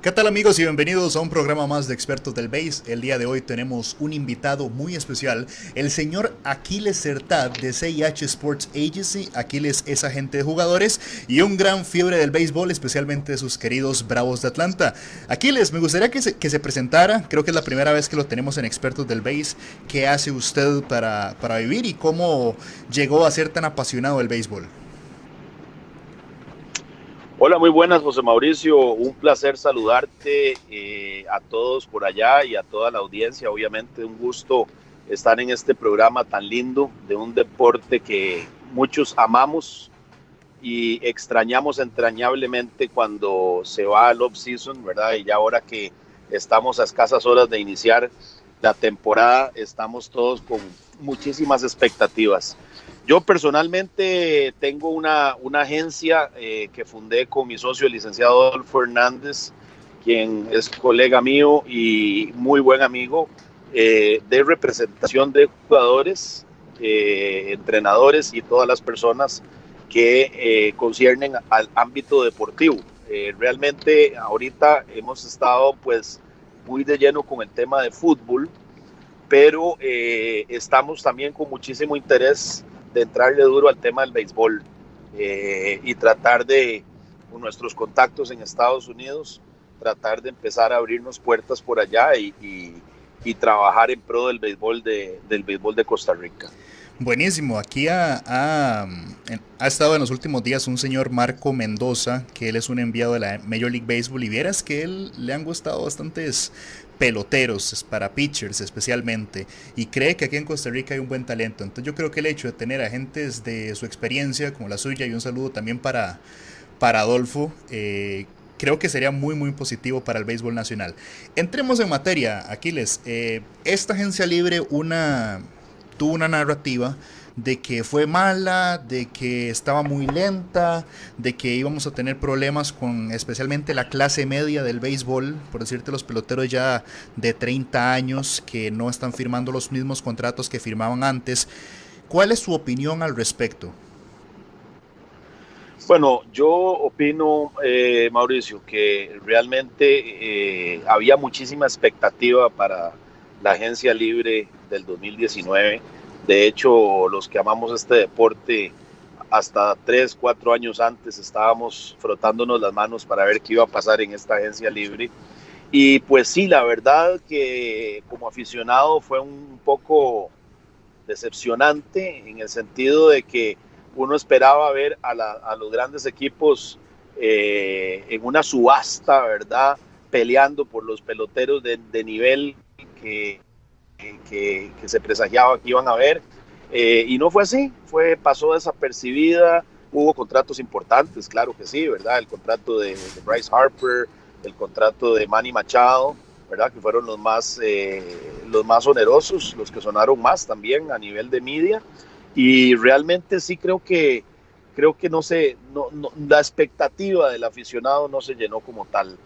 ¿Qué tal amigos y bienvenidos a un programa más de Expertos del Base? El día de hoy tenemos un invitado muy especial, el señor Aquiles Sertad de CIH Sports Agency. Aquiles es agente de jugadores y un gran fiebre del béisbol, especialmente de sus queridos Bravos de Atlanta. Aquiles, me gustaría que se presentara, creo que es la primera vez que lo tenemos en Expertos del Base. ¿Qué hace usted para vivir y cómo llegó a ser tan apasionado del béisbol? Hola, muy buenas, José Mauricio. Un placer saludarte a todos por allá y a toda la audiencia. Obviamente, un gusto estar en este programa tan lindo de un deporte que muchos amamos y extrañamos entrañablemente cuando se va al off-season, ¿verdad? Y ya ahora que estamos a escasas horas de iniciar la temporada, estamos todos con muchísimas expectativas. Yo personalmente tengo una agencia que fundé con mi socio, el licenciado Adolfo Hernández, quien es colega mío y muy buen amigo, de representación de jugadores, entrenadores y todas las personas que conciernen al ámbito deportivo. Realmente ahorita hemos estado pues muy de lleno con el tema de fútbol, pero estamos también con muchísimo interés de entrarle duro al tema del béisbol y tratar de, con nuestros contactos en Estados Unidos, tratar de empezar a abrirnos puertas por allá y trabajar en pro del béisbol de Costa Rica. Buenísimo, aquí ha estado en los últimos días un señor Marco Mendoza, que él es un enviado de la Major League Baseball, y vieras que él le han gustado bastantes peloteros, para pitchers especialmente, y cree que aquí en Costa Rica hay un buen talento. Entonces yo creo que el hecho de tener agentes de su experiencia como la suya, y un saludo también para Adolfo, creo que sería muy muy positivo para el béisbol nacional. Entremos en materia, Aquiles. Esta agencia libre tuvo una narrativa de que fue mala, de que estaba muy lenta, de que íbamos a tener problemas con especialmente la clase media del béisbol, por decirte los peloteros ya de 30 años que no están firmando los mismos contratos que firmaban antes. ¿Cuál es su opinión al respecto? Bueno, yo opino, Mauricio, que realmente había muchísima expectativa para la agencia libre del 2019. De hecho, los que amamos este deporte, hasta 3, 4 años antes estábamos frotándonos las manos para ver qué iba a pasar en esta agencia libre. Y pues sí, la verdad que como aficionado fue un poco decepcionante en el sentido de que uno esperaba ver a los grandes equipos en una subasta, ¿verdad? Peleando por los peloteros de nivel que, que se presagiaba que iban a ver. Y no fue así, pasó desapercibida. Hubo contratos importantes, claro que sí, ¿verdad? El contrato de Bryce Harper, el contrato de Manny Machado, ¿verdad? Que fueron los más onerosos, los que sonaron más también a nivel de media. Y realmente sí creo que la expectativa del aficionado no se llenó como tal.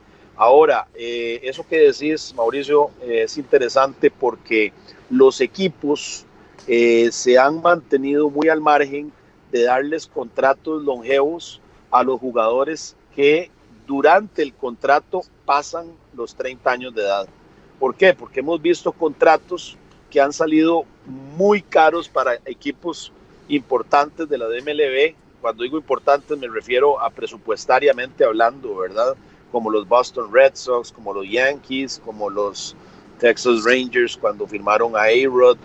Ahora, eso que decís, Mauricio, es interesante porque los equipos se han mantenido muy al margen de darles contratos longevos a los jugadores que durante el contrato pasan los 30 años de edad. ¿Por qué? Porque hemos visto contratos que han salido muy caros para equipos importantes de la MLB. Cuando digo importantes me refiero a presupuestariamente hablando, ¿verdad? Como los Boston Red Sox, como los Yankees, como los Texas Rangers cuando firmaron a A-Rod.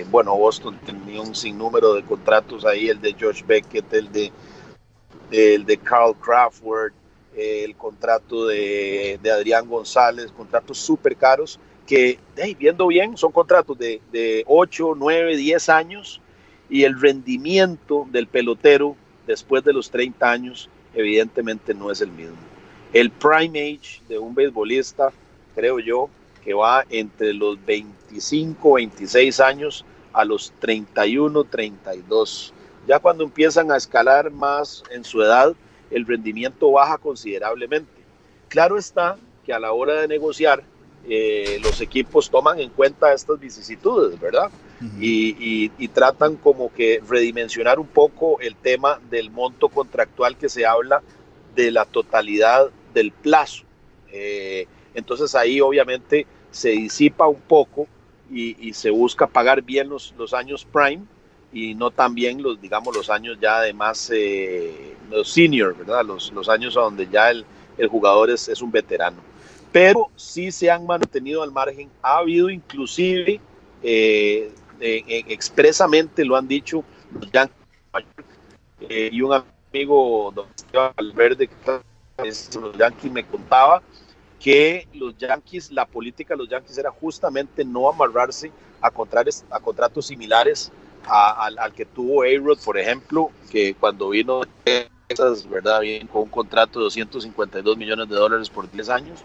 Bueno, Boston tenía un sinnúmero de contratos ahí, el de Josh Beckett, el de Carl Crawford, el contrato de Adrián González, contratos súper caros que, viendo bien, son contratos de 8, 9, 10 años y el rendimiento del pelotero después de los 30 años evidentemente no es el mismo. El prime age de un beisbolista, creo yo, que va entre los 25, 26 años a los 31, 32. Ya cuando empiezan a escalar más en su edad, el rendimiento baja considerablemente. Claro está que a la hora de negociar, los equipos toman en cuenta estas vicisitudes, ¿verdad? Uh-huh. Y tratan como que redimensionar un poco el tema del monto contractual que se habla de la totalidad del plazo. Entonces ahí obviamente se disipa un poco y se busca pagar bien los años prime y no también digamos, los años ya de más, los senior, ¿verdad? Los años donde ya el jugador es un veterano. Pero sí se han mantenido al margen. Ha habido inclusive, expresamente lo han dicho los Yankees, y un amigo, don Esteban Valverde, que los Yankees, me contaba que los Yankees, la política de los Yankees era justamente no amarrarse a contratos similares al que tuvo A-Rod, por ejemplo, que cuando vino de Texas, ¿verdad? Bien, con un contrato de $252 millones por 10 años,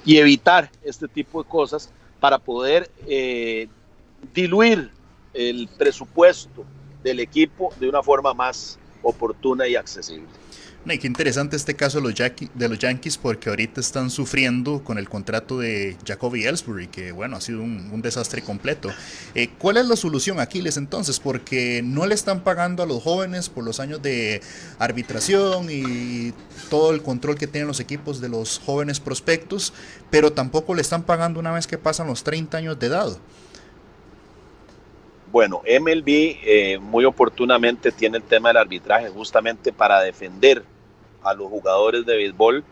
y evitar este tipo de cosas para poder diluir el presupuesto del equipo de una forma más oportuna y accesible. Y qué interesante este caso de los Yankees, porque ahorita están sufriendo con el contrato de Jacoby Ellsbury, que bueno, ha sido un desastre completo. ¿Cuál es la solución, Aquiles, entonces? Porque no le están pagando a los jóvenes por los años de arbitración y todo el control que tienen los equipos de los jóvenes prospectos, pero tampoco le están pagando una vez que pasan los 30 años de edad. Bueno, MLB muy oportunamente tiene el tema del arbitraje justamente para defender a los jugadores de béisbol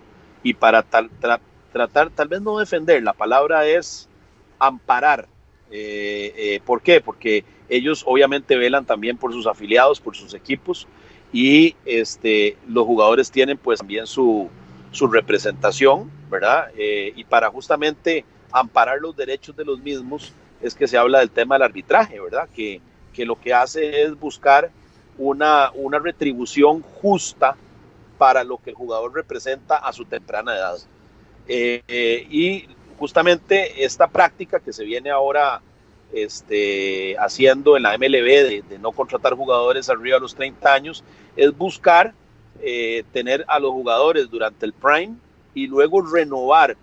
y para tratar, tal vez no defender, la palabra es amparar. ¿Por qué? Porque ellos obviamente velan también por sus afiliados, por sus equipos, y los jugadores tienen pues también su representación, ¿verdad? Y para justamente amparar los derechos de los mismos es que se habla del tema del arbitraje, ¿verdad? Que lo que hace es buscar una retribución justa para lo que el jugador representa a su temprana edad. Y justamente esta práctica que se viene ahora haciendo en la MLB de no contratar jugadores arriba de los 30 años es buscar tener a los jugadores durante el prime y luego renovar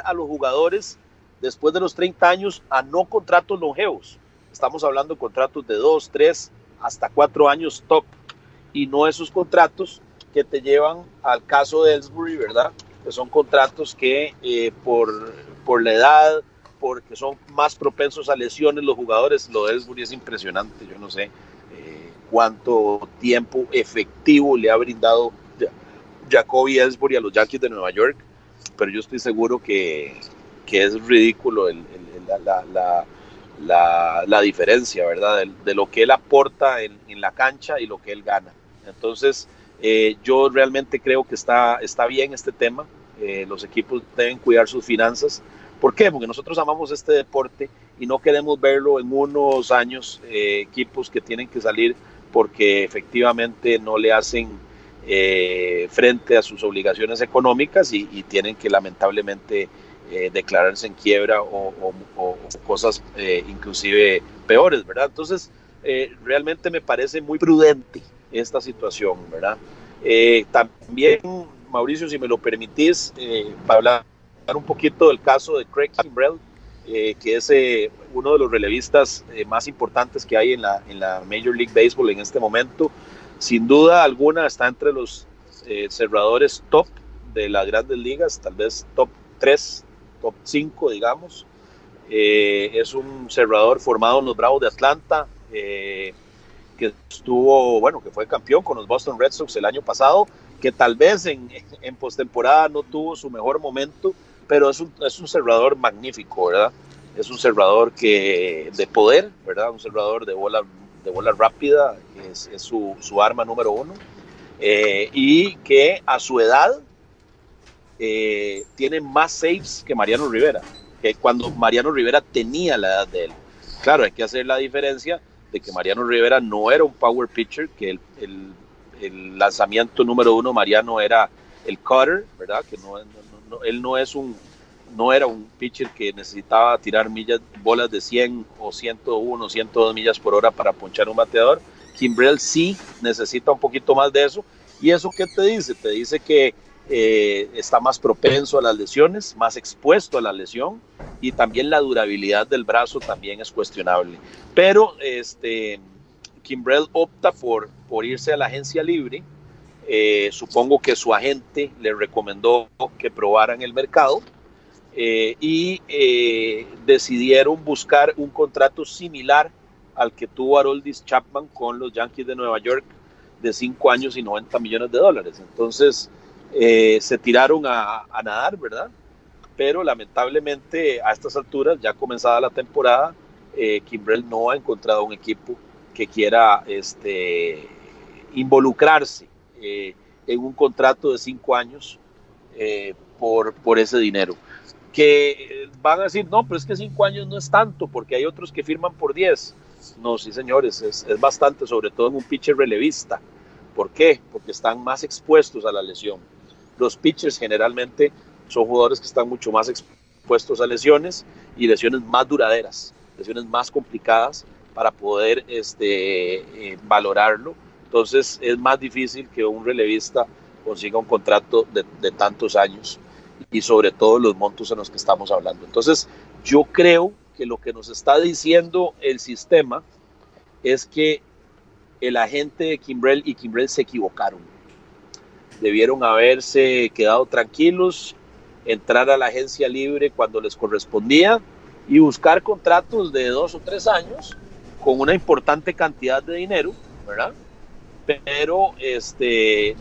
a los jugadores después de los 30 años a no contratos longevos. Estamos hablando de contratos de 2, 3, hasta 4 años top, y no esos contratos que te llevan al caso de Ellsbury, ¿verdad? Que son contratos que por la edad, porque son más propensos a lesiones los jugadores. Lo de Ellsbury es impresionante, yo no sé cuánto tiempo efectivo le ha brindado Jacoby Ellsbury a los Yankees de Nueva York, pero yo estoy seguro que es ridículo la diferencia, ¿verdad? De lo que él aporta en la cancha y lo que él gana. Entonces, yo realmente creo que está bien este tema. Los equipos deben cuidar sus finanzas. ¿Por qué? Porque nosotros amamos este deporte y no queremos verlo en unos años, equipos que tienen que salir porque efectivamente no le hacen frente a sus obligaciones económicas y tienen que lamentablemente declararse en quiebra o cosas inclusive peores, ¿verdad? Entonces, realmente me parece muy prudente esta situación, ¿verdad? También, Mauricio, si me lo permitís, para hablar un poquito del caso de Craig Kimbrel, que es uno de los relevistas más importantes que hay en la Major League Baseball en este momento. Sin duda alguna está entre los cerradores top de las grandes ligas, tal vez top 3, top 5, digamos. Es un cerrador formado en los Bravos de Atlanta, que fue campeón con los Boston Red Sox el año pasado, que tal vez en postemporada no tuvo su mejor momento, pero es un cerrador magnífico, ¿verdad? Es un cerrador de poder, ¿verdad? Un cerrador de bola rápida, es su arma número 1, y que a su edad tiene más saves que Mariano Rivera, que cuando Mariano Rivera tenía la edad de él. Claro, hay que hacer la diferencia de que Mariano Rivera no era un power pitcher, que el lanzamiento número 1 Mariano era el cutter, ¿verdad? Que él no era un pitcher que necesitaba tirar bolas de 100 o 101, 102 millas por hora para ponchar un bateador. Kimbrel sí necesita un poquito más de eso. ¿Y eso qué te dice? Te dice que está más propenso a las lesiones, más expuesto a la lesión, y también la durabilidad del brazo también es cuestionable. Pero Kimbrel opta por irse a la agencia libre, Supongo que su agente le recomendó que probaran el mercado y decidieron buscar un contrato similar al que tuvo Aroldis Chapman con los Yankees de Nueva York de 5 años y $90 millones. Entonces se tiraron a nadar, ¿verdad? Pero lamentablemente a estas alturas, ya comenzada la temporada, Kimbrel no ha encontrado un equipo que quiera involucrarse en un contrato de 5 años por ese dinero. Que van a decir, no, pero es que 5 años no es tanto, porque hay otros que firman por 10. No, sí, señores, es bastante, sobre todo en un pitcher relevista. ¿Por qué? Porque están más expuestos a la lesión. Los pitchers generalmente son jugadores que están mucho más expuestos a lesiones y lesiones más duraderas, lesiones más complicadas para poder valorarlo. Entonces es más difícil que un relevista consiga un contrato de tantos años y sobre todo los montos en los que estamos hablando. Entonces yo creo que lo que nos está diciendo el sistema es que el agente de Kimbrel y Kimbrel se equivocaron. Debieron haberse quedado tranquilos, entrar a la agencia libre cuando les correspondía y buscar contratos de 2 o 3 años con una importante cantidad de dinero, ¿verdad? Pero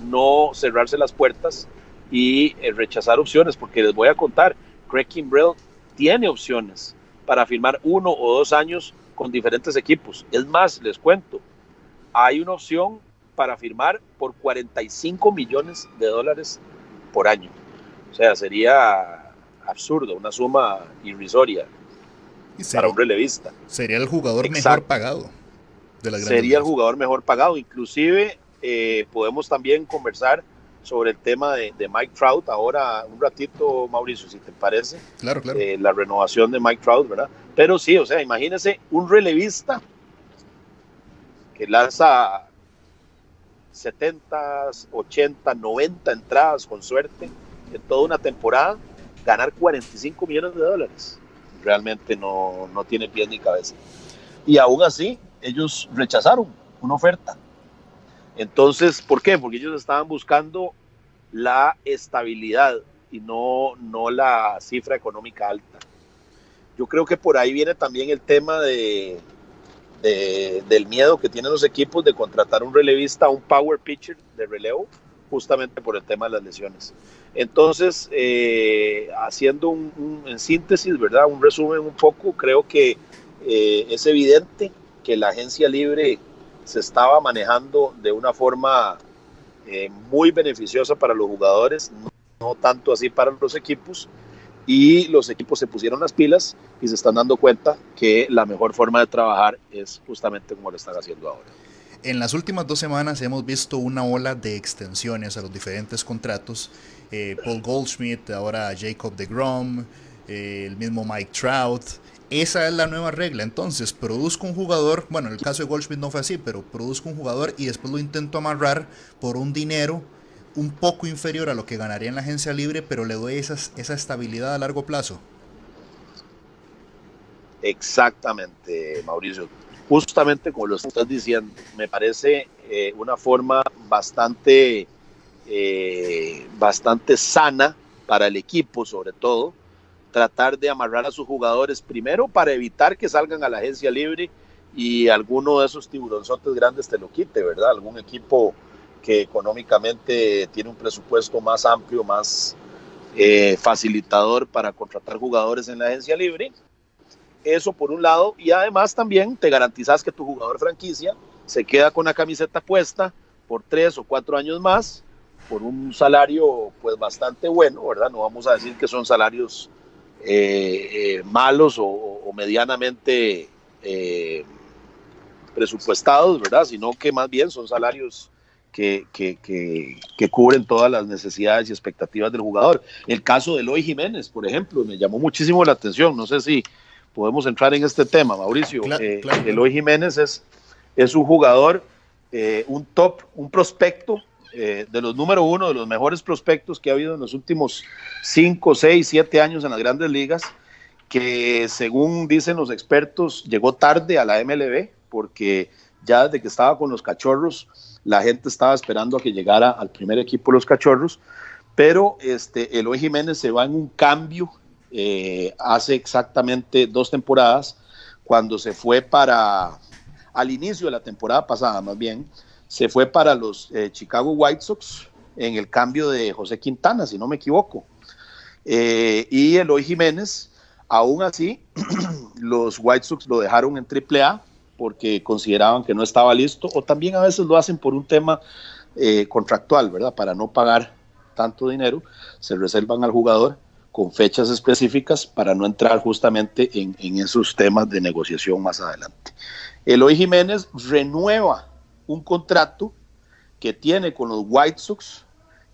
no cerrarse las puertas y rechazar opciones, porque les voy a contar, Craig Kimbrel tiene opciones para firmar 1 o 2 años con diferentes equipos. Es más, les cuento, hay una opción para firmar por $45 millones por año. O sea, sería absurdo, una suma irrisoria para un relevista. Sería el jugador mejor pagado de la Sería el jugador mejor pagado. Inclusive podemos también conversar sobre el tema de Mike Trout ahora un ratito, Mauricio, si te parece. Claro. La renovación de Mike Trout, ¿verdad? Pero sí, o sea, imagínese un relevista que lanza 70, 80, 90 entradas con suerte en toda una temporada, ganar $45 millones. Realmente no tiene pies ni cabeza. Y aún así, ellos rechazaron una oferta. Entonces, ¿por qué? Porque ellos estaban buscando la estabilidad y no la cifra económica alta. Yo creo que por ahí viene también el tema del miedo que tienen los equipos de contratar un relevista, un power pitcher de relevo, justamente por el tema de las lesiones. Entonces, haciendo en síntesis, ¿verdad? Un resumen un poco, creo que es evidente que la agencia libre se estaba manejando de una forma muy beneficiosa para los jugadores, no tanto así para los equipos, y los equipos se pusieron las pilas y se están dando cuenta que la mejor forma de trabajar es justamente como lo están haciendo ahora. En las últimas 2 semanas hemos visto una ola de extensiones a los diferentes contratos. Paul Goldschmidt, ahora Jacob deGrom, el mismo Mike Trout. Esa es la nueva regla. Entonces, produzco un jugador, bueno, en el caso de Goldschmidt no fue así, pero produzco un jugador y después lo intento amarrar por un dinero un poco inferior a lo que ganaría en la agencia libre, pero le doy esa estabilidad a largo plazo. Exactamente, Mauricio. Justamente como lo estás diciendo, me parece una forma bastante sana para el equipo, sobre todo, tratar de amarrar a sus jugadores primero para evitar que salgan a la agencia libre y alguno de esos tiburonzotes grandes te lo quite, ¿verdad? Algún equipo que económicamente tiene un presupuesto más amplio, más facilitador para contratar jugadores en la agencia libre. Eso por un lado, y además también te garantizas que tu jugador franquicia se queda con la camiseta puesta por 3 o 4 años más, por un salario pues bastante bueno, ¿verdad? No vamos a decir que son salarios malos o medianamente presupuestados, ¿verdad? Sino que más bien son salarios que cubren todas las necesidades y expectativas del jugador. El caso de Eloy Jiménez, por ejemplo, me llamó muchísimo la atención. No sé si podemos entrar en este tema, Mauricio. Claro. Eloy Jiménez es un jugador, un prospecto de los número 1, de los mejores prospectos que ha habido en los últimos 5, 6, 7 años en las grandes ligas, que según dicen los expertos llegó tarde a la MLB porque ya desde que estaba con los Cachorros la gente estaba esperando a que llegara al primer equipo los Cachorros, pero Eloy Jiménez se va en un cambio hace exactamente 2 temporadas, cuando se fue al inicio de la temporada pasada más bien, se fue para los Chicago White Sox en el cambio de José Quintana, si no me equivoco. Y Eloy Jiménez, aún así, los White Sox lo dejaron en AAA porque consideraban que no estaba listo, o también a veces lo hacen por un tema contractual, ¿verdad? Para no pagar tanto dinero, se reservan al jugador con fechas específicas para no entrar justamente en esos temas de negociación más adelante. Eloy Jiménez renueva un contrato que tiene con los White Sox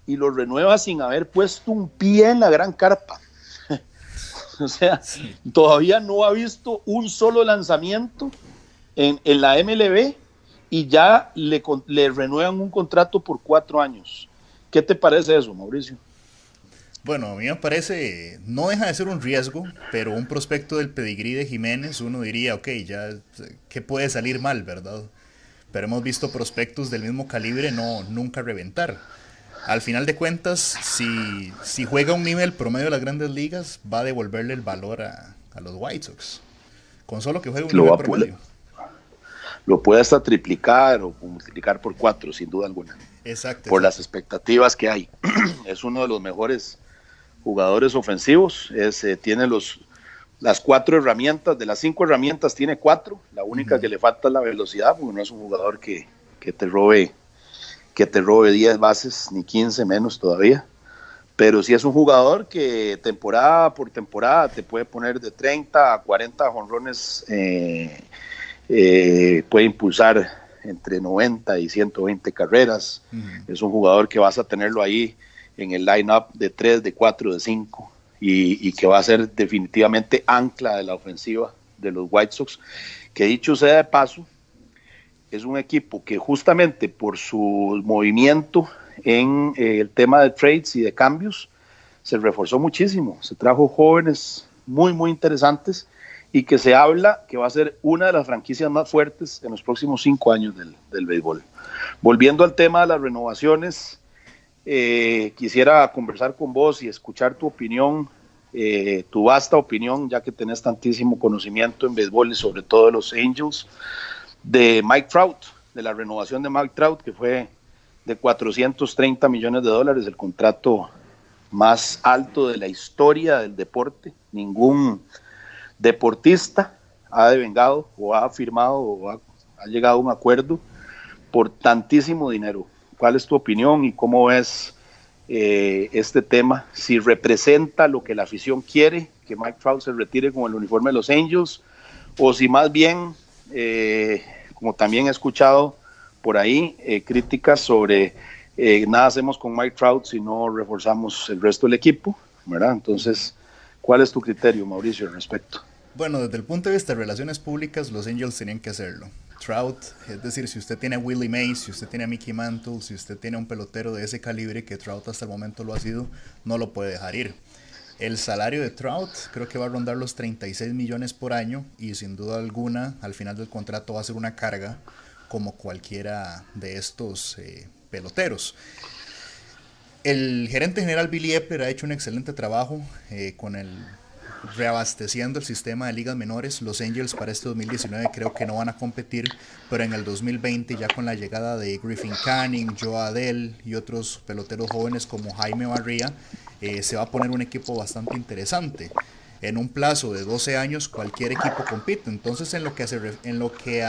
y lo renueva sin haber puesto un pie en la gran carpa. O sea, sí, todavía no ha visto un solo lanzamiento en la MLB y ya le renuevan un contrato por 4 años. ¿Qué te parece eso, Mauricio? Bueno, a mí me parece, no deja de ser un riesgo, pero un prospecto del pedigrí de Jiménez, uno diría, ok, ya, ¿qué puede salir mal, verdad? Pero hemos visto prospectos del mismo calibre nunca reventar. Al final de cuentas, si juega a un nivel promedio de las grandes ligas, va a devolverle el valor a los White Sox. Con solo que juegue un nivel promedio. Lo puede hasta triplicar o multiplicar por 4, sin duda alguna. Exacto. Por las expectativas que hay. Es uno de los mejores jugadores ofensivos. Tiene las 4 herramientas. De las 5 herramientas tiene 4. La única que le falta es la velocidad, porque no es un jugador que te robe 10 bases, ni 15 menos todavía. Pero sí es un jugador que temporada por temporada te puede poner de 30 a 40 jonrones, puede impulsar entre 90 y 120 carreras. Es un jugador que vas a tenerlo ahí en el line-up de 3, de 4, de 5 y que va a ser definitivamente ancla de la ofensiva de los White Sox, que dicho sea de paso, es un equipo que justamente por su movimiento en el tema de trades y de cambios se reforzó muchísimo, se trajo jóvenes muy muy interesantes y que se habla que va a ser una de las franquicias más fuertes en los próximos 5 años del béisbol. Volviendo al tema de las renovaciones, quisiera conversar con vos y escuchar tu opinión, tu vasta opinión, ya que tenés tantísimo conocimiento en béisbol y sobre todo de los Angels, de Mike Trout, de la renovación de Mike Trout, que fue de $430 millones, el contrato más alto de la historia del deporte. Ningún deportista ha devengado o ha firmado o ha llegado a un acuerdo por tantísimo dinero. ¿Cuál es tu opinión y cómo ves este tema? Si representa lo que la afición quiere, que Mike Trout se retire con el uniforme de los Angels, o si más bien, como también he escuchado por ahí, críticas sobre nada hacemos con Mike Trout si no reforzamos el resto del equipo, ¿verdad? Entonces, ¿cuál es tu criterio, Mauricio, al respecto? Bueno, desde el punto de vista de relaciones públicas, los Angels tenían que hacerlo. Trout, es decir, si usted tiene a Willie Mays, si usted tiene a Mickey Mantle, si usted tiene a un pelotero de ese calibre, que Trout hasta el momento lo ha sido, no lo puede dejar ir. El salario de Trout creo que va a rondar los 36 millones por año y sin duda alguna al final del contrato va a ser una carga como cualquiera de estos peloteros. El gerente general Billy Eppler ha hecho un excelente trabajo con reabasteciendo el sistema de ligas menores. Los Angels para este 2019 creo que no van a competir, pero en el 2020 ya con la llegada de Griffin Canning, Joe Adell y otros peloteros jóvenes como Jaime Barría, se va a poner un equipo bastante interesante. En un plazo de 12 años cualquier equipo compite. Entonces en lo que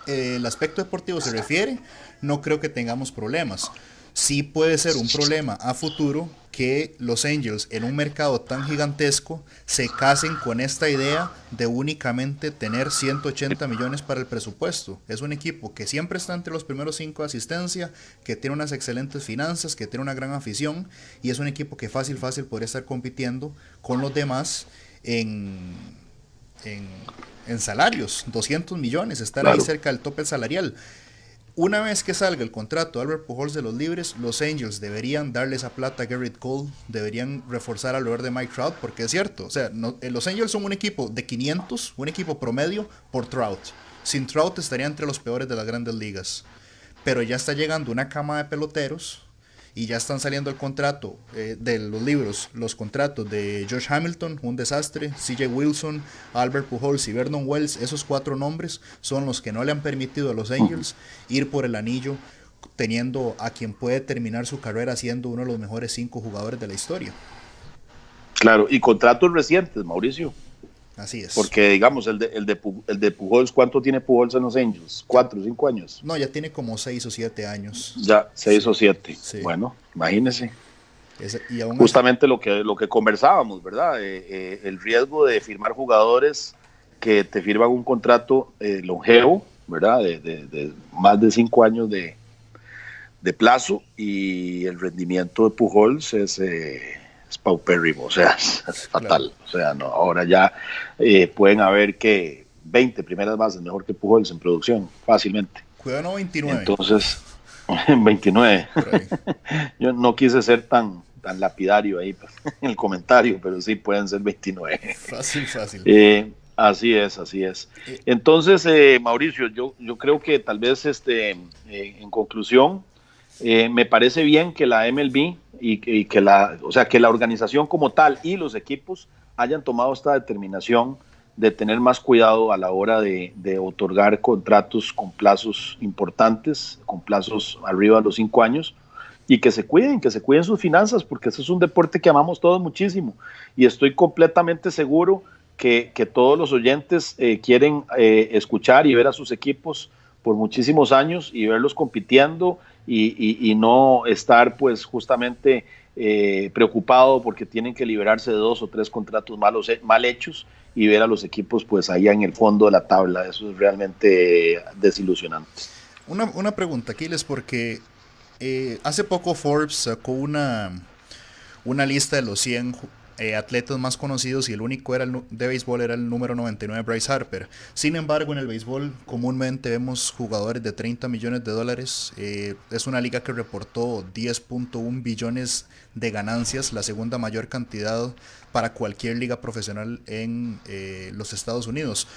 el aspecto deportivo se refiere, no creo que tengamos problemas. Sí puede ser un problema a futuro que los Angels en un mercado tan gigantesco se casen con esta idea de únicamente tener 180 millones para el presupuesto. Es un equipo que siempre está entre los primeros 5 de asistencia, que tiene unas excelentes finanzas, que tiene una gran afición y es un equipo que fácil podría estar compitiendo con los demás en salarios, 200 millones, estar ahí cerca del tope salarial. Una vez que salga el contrato de Albert Pujols de los Libres, los Angels deberían darle esa plata a Garrett Cole, deberían reforzar alrededor de Mike Trout, porque es cierto, o sea, los Angels son un equipo de 500, un equipo promedio por Trout. Sin Trout estaría entre los peores de las grandes ligas. pero ya está llegando una cama de peloteros y ya están saliendo el contrato de los libros, los contratos de Josh Hamilton, un desastre, CJ Wilson, Albert Pujols y Vernon Wells. Esos 4 nombres son los que no le han permitido a los Angels ir por el anillo, teniendo a quien puede terminar su carrera siendo uno de los mejores 5 jugadores de la historia. Claro, y contratos recientes, Mauricio. Así es. Porque, digamos, el de Pujols, ¿cuánto tiene Pujols en los Angels? ¿4 o 5 años? No, ya tiene como 6 o 7 años. Ya, 6 o 7. Sí. Bueno, imagínese. Y aún justamente así, lo que conversábamos, ¿verdad? El riesgo de firmar jugadores que te firman un contrato longevo, ¿verdad? De más de 5 años de plazo, y el rendimiento de Pujols es paupérrimo, o sea, es fatal. Claro. O sea, no, ahora ya pueden haber que 20 primeras bases mejor que Pujols en producción, fácilmente. Cuidado, 29. Entonces, 29. Yo no quise ser tan lapidario ahí en el comentario, pero sí pueden ser 29. Fácil. Así es. Entonces, Mauricio, yo creo que tal vez en conclusión, me parece bien que la MLB y que la organización como tal y los equipos hayan tomado esta determinación de tener más cuidado a la hora de otorgar contratos con plazos importantes, con plazos arriba de los 5 años, y que se cuiden sus finanzas, porque ese es un deporte que amamos todos muchísimo, y estoy completamente seguro que todos los oyentes quieren escuchar y ver a sus equipos por muchísimos años y verlos compitiendo y no estar pues justamente preocupado porque tienen que liberarse de 2 o 3 contratos mal hechos y ver a los equipos pues allá en el fondo de la tabla. Eso es realmente desilusionante. Una pregunta, Aquiles, porque hace poco Forbes sacó una lista de los 100 atletas más conocidos y el único de béisbol era el número 99, Bryce Harper. Sin embargo, en el béisbol comúnmente vemos jugadores de $30 millones. Es una liga que reportó 10.1 billones de ganancias, la segunda mayor cantidad para cualquier liga profesional en los Estados Unidos.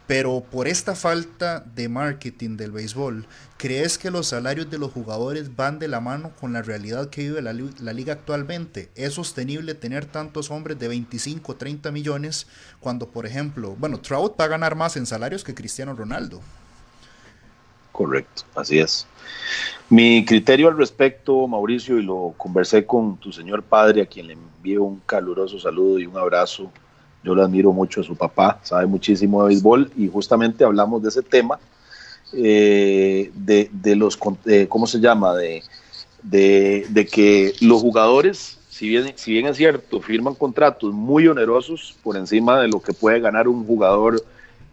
Pero por esta falta de marketing del béisbol, ¿crees que los salarios de los jugadores van de la mano con la realidad que vive la liga actualmente? ¿Es sostenible tener tantos hombres de 25 o 30 millones cuando, por ejemplo, Trout va a ganar más en salarios que Cristiano Ronaldo? Correcto, así es. Mi criterio al respecto, Mauricio, y lo conversé con tu señor padre, a quien le envío un caluroso saludo y un abrazo. Yo le admiro mucho a su papá, sabe muchísimo de béisbol, y justamente hablamos de ese tema, de los, ¿cómo se llama? De que los jugadores, si bien es cierto, firman contratos muy onerosos por encima de lo que puede ganar un jugador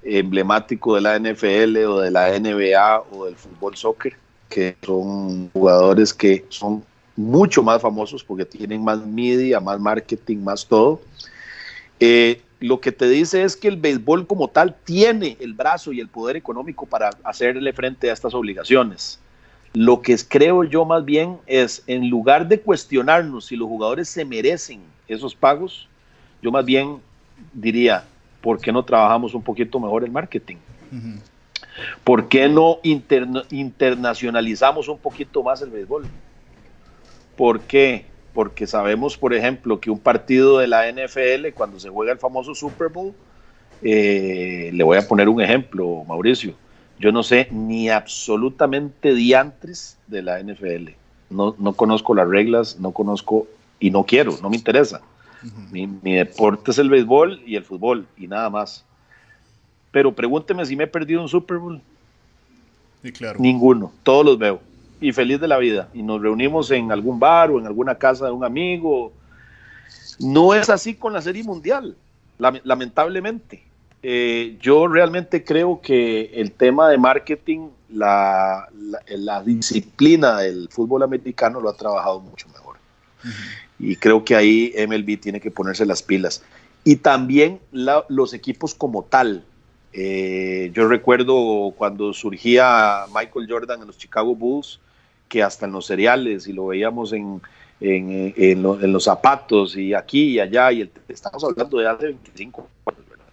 emblemático de la NFL o de la NBA o del fútbol soccer, que son jugadores que son mucho más famosos porque tienen más media, más marketing, más todo. Lo que te dice es que el béisbol como tal tiene el brazo y el poder económico para hacerle frente a estas obligaciones. Lo que creo yo más bien es, en lugar de cuestionarnos si los jugadores se merecen esos pagos, yo más bien diría, ¿por qué no trabajamos un poquito mejor el marketing? Uh-huh. ¿Por qué no internacionalizamos un poquito más el béisbol? ¿Por qué? Porque sabemos, por ejemplo, que un partido de la NFL, cuando se juega el famoso Super Bowl, le voy a poner un ejemplo, Mauricio, yo no sé ni absolutamente diantres de la NFL, no conozco las reglas, no conozco y no quiero, no me interesa. Uh-huh. Mi deporte es el béisbol y el fútbol y nada más. Pero pregúnteme si me he perdido un Super Bowl. Sí, claro. Ninguno, todos los veo. Y feliz de la vida, y nos reunimos en algún bar o en alguna casa de un amigo. No es así con la Serie Mundial, lamentablemente. Yo realmente creo que el tema de marketing, la disciplina del fútbol americano lo ha trabajado mucho mejor. Uh-huh. Y creo que ahí MLB tiene que ponerse las pilas. Y también los equipos como tal. Yo recuerdo cuando surgía Michael Jordan en los Chicago Bulls, que hasta en los cereales, y lo veíamos en los zapatos, y aquí y allá, y estamos hablando de hace 25 años, ¿verdad?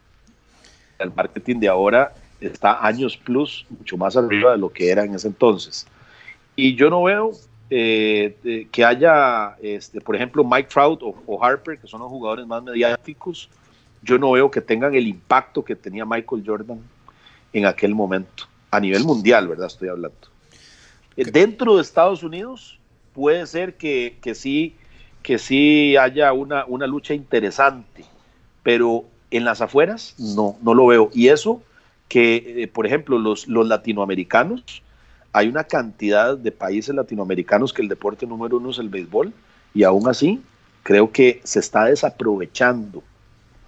El marketing de ahora está años plus, mucho más arriba de lo que era en ese entonces. y yo no veo que haya, por ejemplo, Mike Trout o Harper, que son los jugadores más mediáticos, yo no veo que tengan el impacto que tenía Michael Jordan en aquel momento, a nivel mundial, ¿verdad? Estoy hablando. Dentro de Estados Unidos puede ser que sí haya una lucha interesante, pero en las afueras no lo veo. Y eso que, por ejemplo, los latinoamericanos, hay una cantidad de países latinoamericanos que el deporte número uno es el béisbol, y aún así creo que se está desaprovechando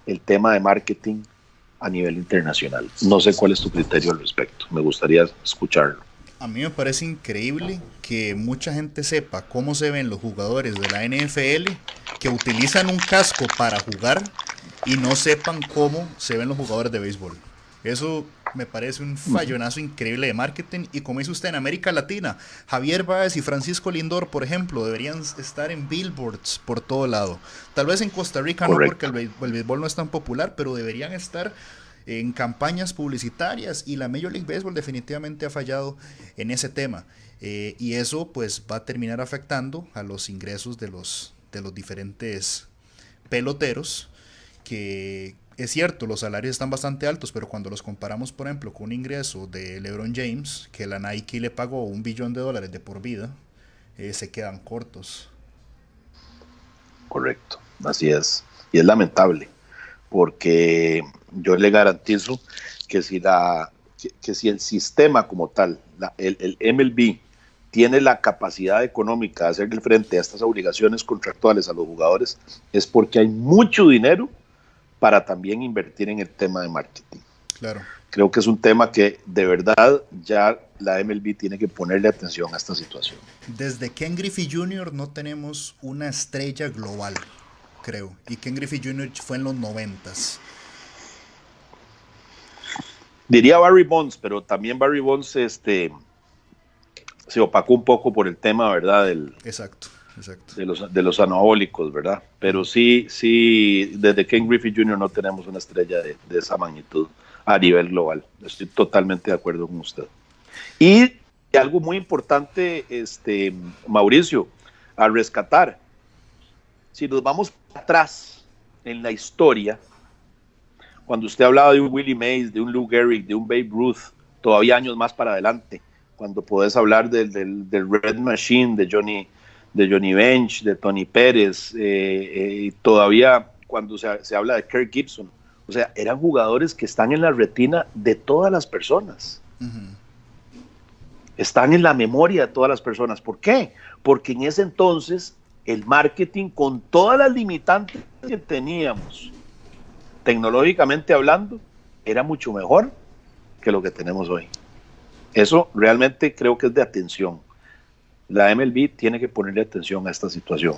el tema de marketing a nivel internacional. No sé cuál es tu criterio al respecto, me gustaría escucharlo. A mí me parece increíble que mucha gente sepa cómo se ven los jugadores de la NFL que utilizan un casco para jugar y no sepan cómo se ven los jugadores de béisbol. Eso me parece un fallonazo increíble de marketing. Y como dice usted, en América Latina, Javier Báez y Francisco Lindor, por ejemplo, deberían estar en billboards por todo lado. Tal vez en Costa Rica Correcto. no, porque el béisbol no es tan popular, pero deberían estar en campañas publicitarias, y la Major League Baseball definitivamente ha fallado en ese tema, y eso pues va a terminar afectando a los ingresos de los diferentes peloteros, que es cierto, los salarios están bastante altos, pero cuando los comparamos, por ejemplo, con un ingreso de LeBron James, que la Nike le pagó $1 billón de por vida, se quedan cortos. Correcto, así es. Y es lamentable, porque yo le garantizo que si el sistema como tal, el MLB, tiene la capacidad económica de hacerle frente a estas obligaciones contractuales a los jugadores, es porque hay mucho dinero para también invertir en el tema de marketing. Claro. Creo que es un tema que de verdad ya la MLB tiene que ponerle atención a esta situación. Desde Ken Griffey Jr. no tenemos una estrella global, creo. Y Ken Griffey Jr. fue en los 90s. Diría Barry Bonds, pero también Barry Bonds se opacó un poco por el tema, ¿verdad? Exacto. De los anabólicos, ¿verdad? Pero sí, desde Ken Griffey Jr. no tenemos una estrella de esa magnitud a nivel global. Estoy totalmente de acuerdo con usted. Y algo muy importante, Mauricio, al rescatar, si nos vamos atrás en la historia, cuando usted hablaba de un Willie Mays, de un Lou Gehrig, de un Babe Ruth, todavía años más para adelante, cuando podés hablar del Red Machine, de Johnny Bench, de Tony Pérez, todavía cuando se habla de Kirk Gibson, o sea, eran jugadores que están en la retina de todas las personas. Uh-huh. Están en la memoria de todas las personas. ¿Por qué? Porque en ese entonces el marketing, con todas las limitantes que teníamos, tecnológicamente hablando, era mucho mejor que lo que tenemos hoy. Eso realmente creo que es de atención. La MLB tiene que ponerle atención a esta situación.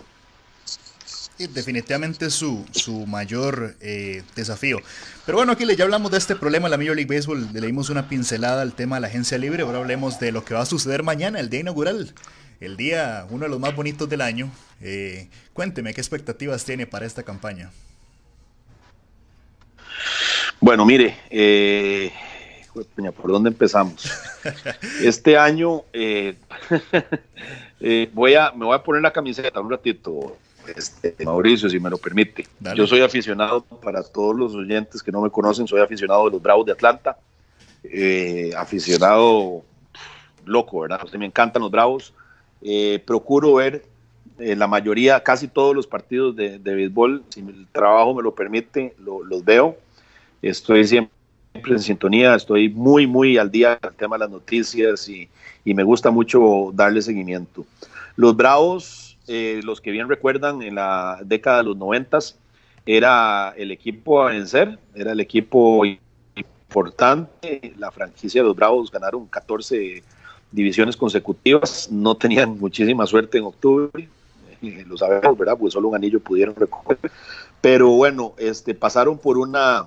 Sí, definitivamente es su mayor desafío. Pero bueno, aquí ya hablamos de este problema de la Major League Baseball, le dimos una pincelada al tema de la agencia libre. Ahora hablemos de lo que va a suceder mañana, el día inaugural, el día, uno de los más bonitos del año. Cuénteme, ¿qué expectativas tiene para esta campaña? Bueno, mire, ¿por dónde empezamos? Este año me voy a poner la camiseta un ratito, Mauricio, si me lo permite. Dale. Yo soy aficionado, para todos los oyentes que no me conocen, soy aficionado de los Bravos de Atlanta, aficionado loco, ¿verdad? Me encantan los Bravos. Procuro ver la mayoría, casi todos los partidos de béisbol, si el trabajo me lo permite, los veo. Estoy siempre en sintonía, estoy muy al día con el tema de las noticias y me gusta mucho darle seguimiento. Los Bravos, los que bien recuerdan, en la década de los 90s, era el equipo a vencer, era el equipo importante. La franquicia de los Bravos ganaron 14 divisiones consecutivas, no tenían muchísima suerte en octubre, lo sabemos, ¿verdad? Pues solo un anillo pudieron recoger, pero bueno, pasaron por una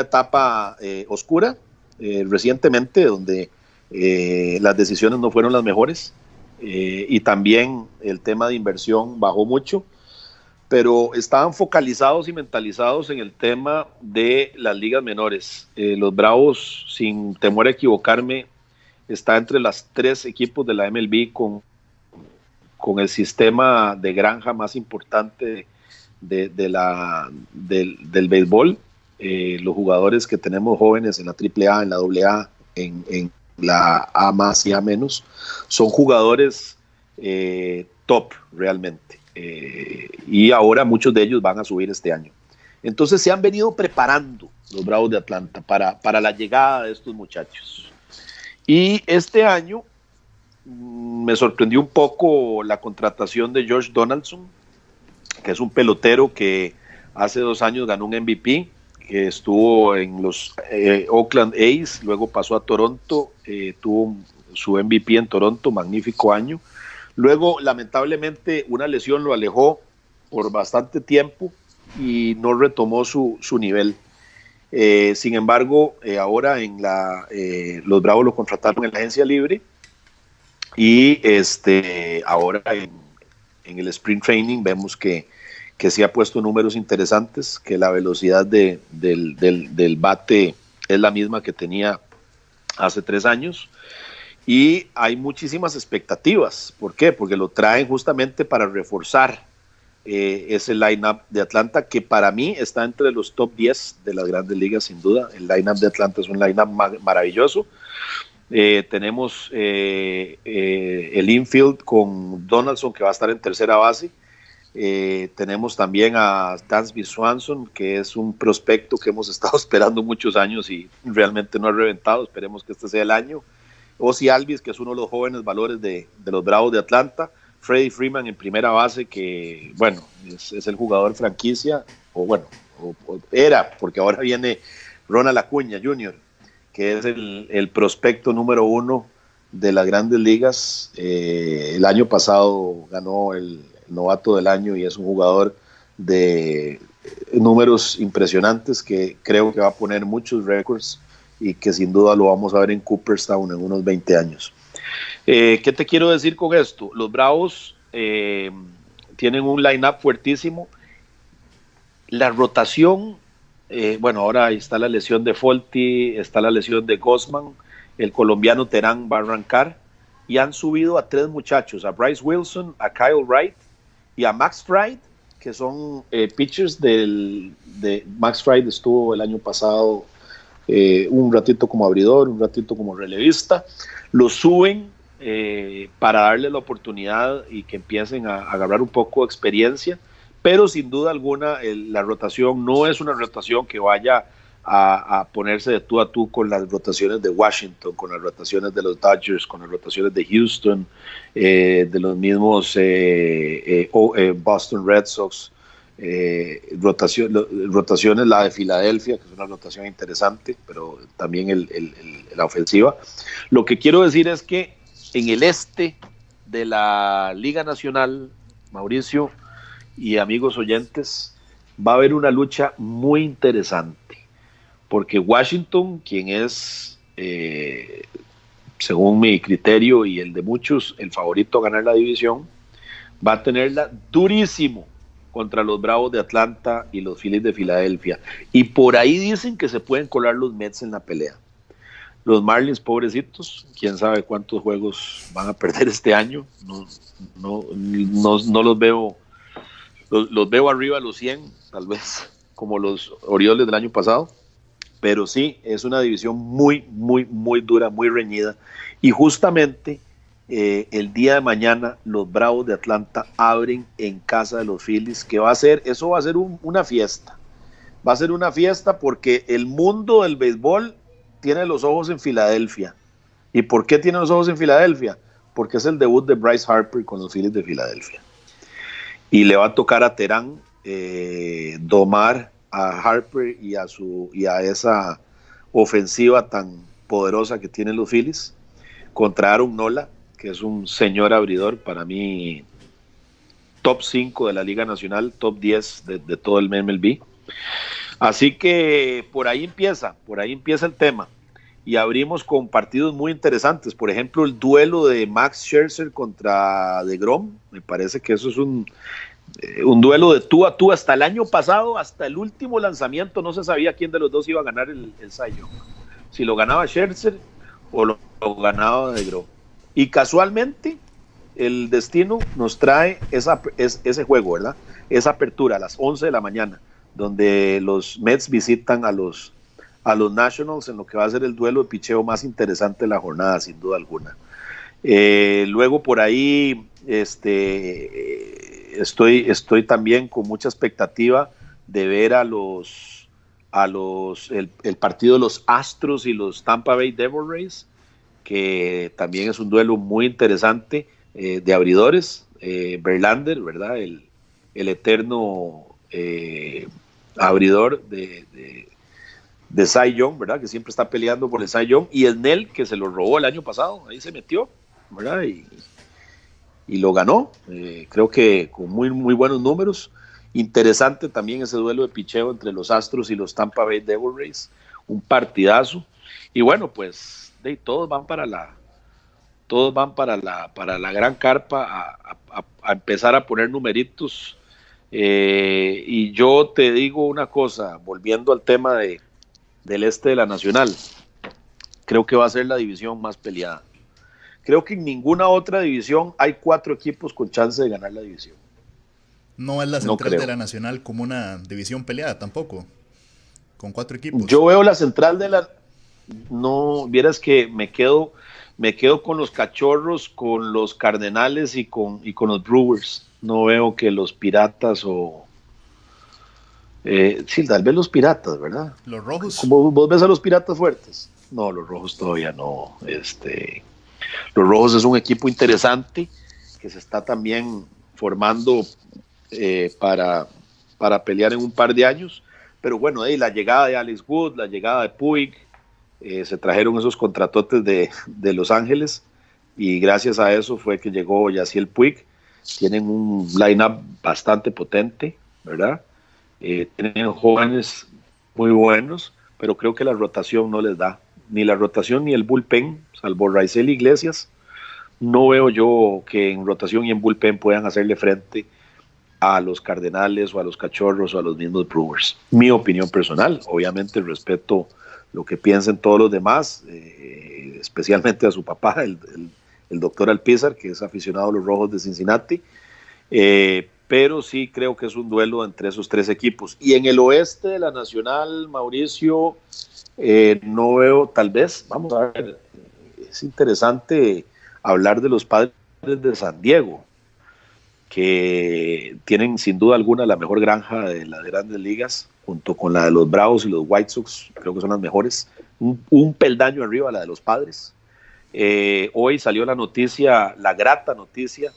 etapa oscura recientemente, donde las decisiones no fueron las mejores, y también el tema de inversión bajó mucho, pero estaban focalizados y mentalizados en el tema de las ligas menores. Los Bravos, sin temor a equivocarme, está entre las 3 equipos de la MLB con el sistema de granja más importante del béisbol. Los jugadores que tenemos jóvenes en la AAA, en la AA, en la A más y A menos, son jugadores top realmente. Y ahora muchos de ellos van a subir este año. Entonces se han venido preparando los Bravos de Atlanta para la llegada de estos muchachos. Y este año me sorprendió un poco la contratación de Josh Donaldson, que es un pelotero que hace 2 años ganó un MVP, que estuvo en los Oakland A's, luego pasó a Toronto, tuvo su MVP en Toronto, magnífico año. Luego, lamentablemente, una lesión lo alejó por bastante tiempo y no retomó su nivel. Sin embargo, ahora los Bravos lo contrataron en la agencia libre y ahora en el Spring Training vemos que se ha puesto números interesantes, que la velocidad del bate es la misma que tenía hace 3 años y hay muchísimas expectativas. ¿Por qué? Porque lo traen justamente para reforzar ese line-up de Atlanta, que para mí está entre los top 10 de las grandes ligas, sin duda. El line-up de Atlanta es un line-up maravilloso. Tenemos el infield con Donaldson, que va a estar en tercera base. Tenemos también a Dansby Swanson, que es un prospecto que hemos estado esperando muchos años y realmente no ha reventado. Esperemos que este sea el año. Ozzie Albies, que es uno de los jóvenes valores de los Bravos de Atlanta. Freddie Freeman en primera base, que bueno, es el jugador franquicia, o era, porque ahora viene Ronald Acuña Jr., que es el prospecto número 1 de las grandes ligas. El año pasado ganó el novato del año y es un jugador de números impresionantes que creo que va a poner muchos récords y que sin duda lo vamos a ver en Cooperstown en unos 20 años. ¿Qué te quiero decir con esto? Los Bravos tienen un line-up fuertísimo. La rotación, ahora está la lesión de Folty, está la lesión de Gosman, el colombiano Terán va a arrancar, y han subido a 3 muchachos, a Bryce Wilson, a Kyle Wright y a Max Fried, que son pitchers de Max Fried. Estuvo el año pasado un ratito como abridor, un ratito como relevista. Los suben para darle la oportunidad y que empiecen a agarrar un poco de experiencia, pero sin duda alguna la rotación no es una rotación que vaya a ponerse de tú a tú con las rotaciones de Washington, con las rotaciones de los Dodgers, con las rotaciones de Houston, de los mismos Boston Red Sox, rotaciones, la de Filadelfia, que es una rotación interesante, pero también la ofensiva. Lo que quiero decir es que en el este de la Liga Nacional, Mauricio y amigos oyentes, va a haber una lucha muy interesante, porque Washington, quien es, según mi criterio y el de muchos, el favorito a ganar la división, va a tenerla durísimo contra los Bravos de Atlanta y los Phillies de Filadelfia. Y por ahí dicen que se pueden colar los Mets en la pelea. Los Marlins, pobrecitos, quién sabe cuántos juegos van a perder este año. No los veo. Los veo arriba a los 100, tal vez, como los Orioles del año pasado. Pero sí, es una división muy, muy, muy dura, muy reñida. Y justamente el día de mañana los Bravos de Atlanta abren en casa de los Phillies, que va a ser una fiesta. Va a ser una fiesta porque el mundo del béisbol tiene los ojos en Filadelfia. ¿Y por qué tiene los ojos en Filadelfia? Porque es el debut de Bryce Harper con los Phillies de Filadelfia. Y le va a tocar a Terán domar a Harper y a esa ofensiva tan poderosa que tienen los Phillies, contra Aaron Nola, que es un señor abridor, para mí top 5 de la Liga Nacional, top 10 de todo el MLB. Así que por ahí empieza el tema, y abrimos con partidos muy interesantes. Por ejemplo, el duelo de Max Scherzer contra DeGrom, me parece que eso es un duelo de tú a tú. Hasta el año pasado, hasta el último lanzamiento, no se sabía quién de los dos iba a ganar el Cy Young. Si lo ganaba Scherzer o lo ganado de DeGrom. Y casualmente el destino nos trae ese juego, ¿verdad? Esa apertura a las 11 de la mañana, donde los Mets visitan a los Nationals en lo que va a ser el duelo de picheo más interesante de la jornada, sin duda alguna. Luego por ahí estoy también con mucha expectativa de ver el partido de los Astros y los Tampa Bay Devil Rays, que también es un duelo muy interesante de abridores. Verlander, ¿verdad? El eterno abridor de Cy Young, ¿verdad? Que siempre está peleando por el Cy Young, y Snell, que se lo robó el año pasado, ahí se metió, ¿verdad? Y lo ganó, creo que con muy, muy buenos números. Interesante también ese duelo de picheo entre los Astros y los Tampa Bay Devil Rays, un partidazo. Y bueno, pues todos van para la gran carpa a empezar a poner numeritos. Y yo te digo una cosa, volviendo al tema del este de la Nacional, creo que va a ser la división más peleada. Creo que en ninguna otra división hay 4 equipos con chance de ganar la división. No es la central de la Nacional como una división peleada tampoco, con 4 equipos. Yo veo la central de la... No, vieras que me quedo con los Cachorros, con los Cardenales y con los Brewers. No veo que los Piratas o... sí, tal vez los Piratas, ¿verdad? Los Rojos. ¿Cómo vos ves a los Piratas fuertes? No, los Rojos todavía no. Los Rojos es un equipo interesante que se está también formando para pelear en un par de años. Pero bueno, la llegada de Alex Wood, la llegada de Puig, se trajeron esos contratotes de Los Ángeles, y gracias a eso fue que llegó Yasiel Puig. Tienen un line-up bastante potente, ¿verdad? Tienen jóvenes muy buenos, pero creo que la rotación no les da. Ni la rotación ni el bullpen, salvo Raisel Iglesias. No veo yo que en rotación y en bullpen puedan hacerle frente a los Cardenales o a los Cachorros o a los mismos Brewers. Mi opinión personal, obviamente respeto lo que piensen todos los demás, especialmente a su papá, el doctor Alpizar, que es aficionado a los Rojos de Cincinnati, pero sí creo que es un duelo entre esos 3 equipos. Y en el oeste de la Nacional, Mauricio, no veo, tal vez, vamos a ver, es interesante hablar de los Padres de San Diego, que tienen sin duda alguna la mejor granja de las grandes ligas, junto con la de los Bravos y los White Sox. Creo que son las mejores, un peldaño arriba a la de los Padres. Hoy salió la grata noticia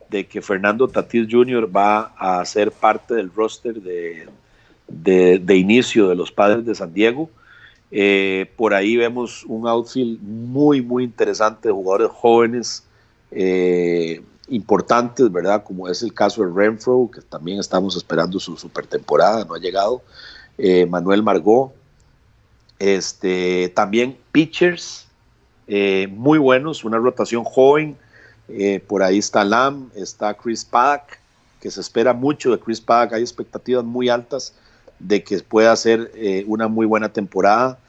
de que Fernando Tatis Jr. va a ser parte del roster de inicio de los Padres de San Diego. Por ahí vemos un outfield muy, muy interesante de jugadores jóvenes, importantes, ¿verdad? Como es el caso de Renfroe, que también estamos esperando su super temporada, no ha llegado. Manuel Margot, también pitchers muy buenos, una rotación joven. Por ahí está Lamb, está Chris Paddock, que se espera mucho de Chris Paddock. Hay expectativas muy altas de que pueda hacer una muy buena temporada.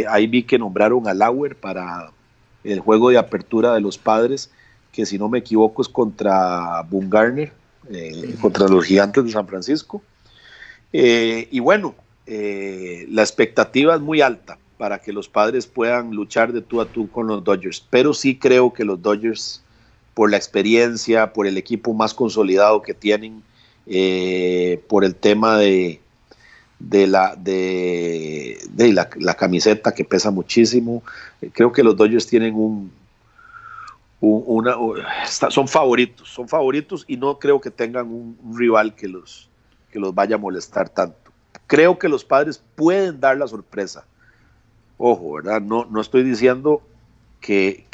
Ahí vi que nombraron a Lauer para el juego de apertura de los Padres, que si no me equivoco es contra Bumgarner, contra los Gigantes de San Francisco. Y bueno, la expectativa es muy alta para que los Padres puedan luchar de tú a tú con los Dodgers, pero sí creo que los Dodgers, por la experiencia, por el equipo más consolidado que tienen, por el tema de la camiseta que pesa muchísimo, creo que los Dodgers tienen son favoritos y no creo que tengan un rival que los vaya a molestar tanto. Creo que los Padres pueden dar la sorpresa. Ojo, ¿verdad? No estoy diciendo que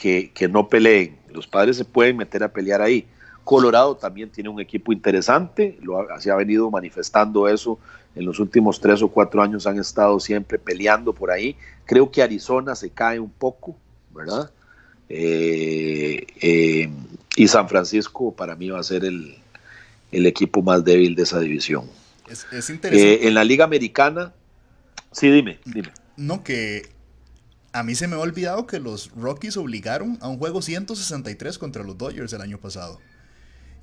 no peleen. Los Padres se pueden meter a pelear ahí. Colorado también tiene un equipo interesante, se ha venido manifestando eso en los últimos 3 o 4 años, han estado siempre peleando por ahí. Creo que Arizona se cae un poco, ¿verdad? Y San Francisco para mí va a ser el equipo más débil de esa división. Es interesante. En la Liga Americana, sí, dime. No, que A mí se me ha olvidado que los Rockies obligaron a un juego 163 contra los Dodgers el año pasado.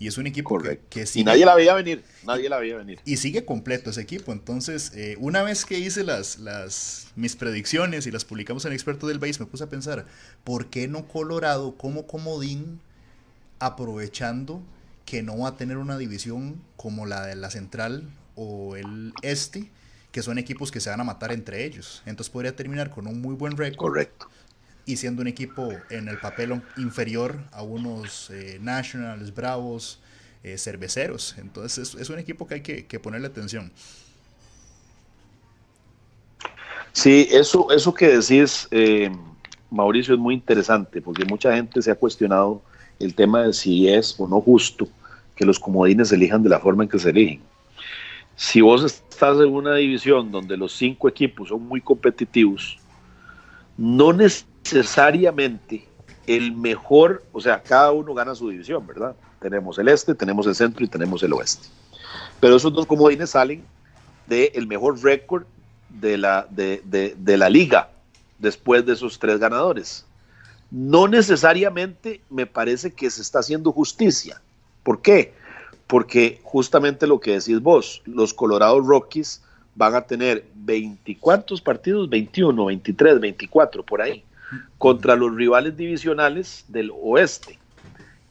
Y es un equipo Correcto. que Y sigue... nadie la veía venir, nadie la veía venir. Y sigue completo ese equipo. Entonces, una vez que hice mis predicciones y las publicamos en Experto del Base, me puse a pensar, ¿por qué no Colorado como comodín, aprovechando que no va a tener una división como la de la Central o el Este, que son equipos que se van a matar entre ellos? Entonces podría terminar con un muy buen récord. Correcto. Y siendo un equipo en el papel inferior a unos Nationals, Bravos, Cerveceros. Entonces es un equipo que hay que ponerle atención. Sí, eso que decís, Mauricio, es muy interesante, porque mucha gente se ha cuestionado el tema de si es o no justo que los comodines se elijan de la forma en que se eligen. Si vos estás en una división donde los 5 equipos son muy competitivos, no necesariamente el mejor, o sea, cada uno gana su división, ¿verdad? Tenemos el este, tenemos el centro y tenemos el oeste. Pero esos 2 comodines salen del mejor récord de la liga después de esos 3 ganadores. No necesariamente me parece que se está haciendo justicia. ¿Por qué? Porque justamente lo que decís vos, los Colorado Rockies van a tener 24 partidos, 21, 23, 24, por ahí, contra los rivales divisionales del oeste.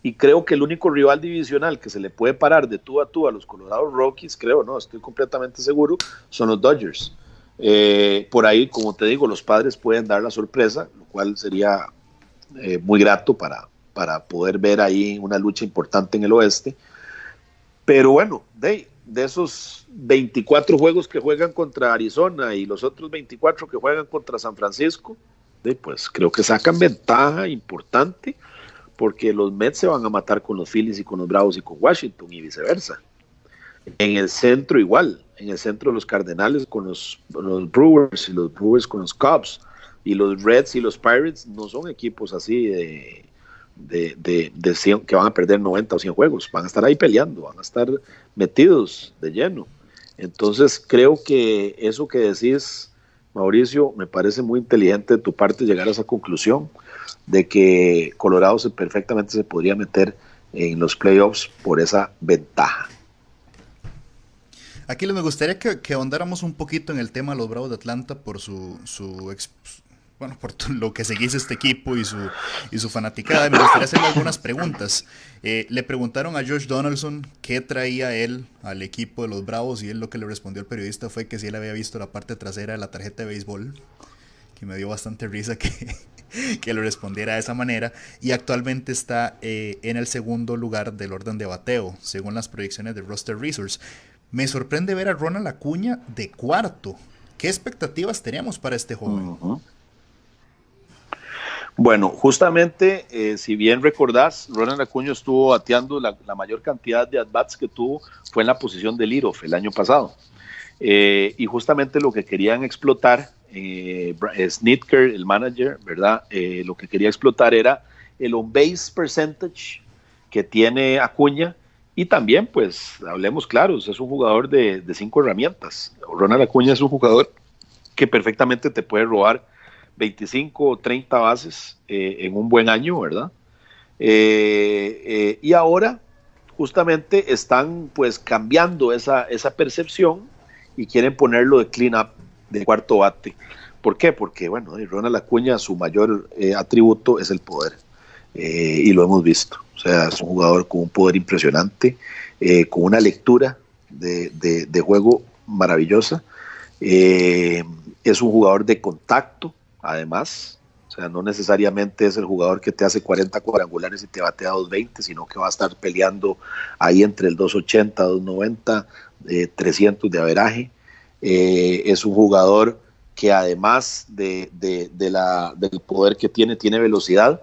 Y creo que el único rival divisional que se le puede parar de tú a los Colorado Rockies, estoy completamente seguro, son los Dodgers. Por ahí, como te digo, los Padres pueden dar la sorpresa, lo cual sería muy grato para poder ver ahí una lucha importante en el oeste. Pero bueno, de esos 24 juegos que juegan contra Arizona y los otros 24 que juegan contra San Francisco, pues creo que sacan ventaja importante, porque los Mets se van a matar con los Phillies y con los Bravos y con Washington y viceversa. En el centro igual, en el centro los Cardenales con los Brewers y los Brewers con los Cubs, y los Reds y los Pirates no son equipos así de 100, que van a perder 90 o 100 juegos, van a estar ahí peleando, van a estar metidos de lleno. Entonces creo que eso que decís, Mauricio, me parece muy inteligente de tu parte llegar a esa conclusión de que Colorado perfectamente se podría meter en los playoffs por esa ventaja. Aquí me gustaría que ahondáramos un poquito en el tema de los Bravos de Atlanta por por lo que seguís este equipo y su fanaticada. Me gustaría hacerle algunas preguntas. Le preguntaron a Josh Donaldson qué traía él al equipo de los Bravos, y él lo que le respondió al periodista fue que si él había visto la parte trasera de la tarjeta de béisbol, que me dio bastante risa que lo respondiera de esa manera, y actualmente está en el segundo lugar del orden de bateo, según las proyecciones de Roster Resource. Me sorprende ver a Ronald Acuña de cuarto. ¿Qué expectativas teníamos para este joven? Uh-huh. Bueno, justamente, si bien recordás, Ronald Acuña estuvo bateando la mayor cantidad de at-bats que tuvo fue en la posición de leadoff el año pasado. Y justamente lo que querían explotar, Snitker, el manager, ¿verdad? Lo que quería explotar era el on-base percentage que tiene Acuña, y también, pues, hablemos claros, es un jugador de 5 herramientas. Ronald Acuña es un jugador que perfectamente te puede robar 25 o 30 bases en un buen año, ¿verdad? Y ahora justamente están pues cambiando esa percepción y quieren ponerlo de clean-up, de cuarto bate. ¿Por qué? Porque, bueno, Ronald Acuña, su mayor atributo es el poder, y lo hemos visto. O sea, es un jugador con un poder impresionante, con una lectura de juego maravillosa. Es un jugador de contacto, además, o sea, no necesariamente es el jugador que te hace 40 cuadrangulares y te batea 220, sino que va a estar peleando ahí entre el 280, 290, 300 de averaje. Es un jugador que además del poder que tiene velocidad,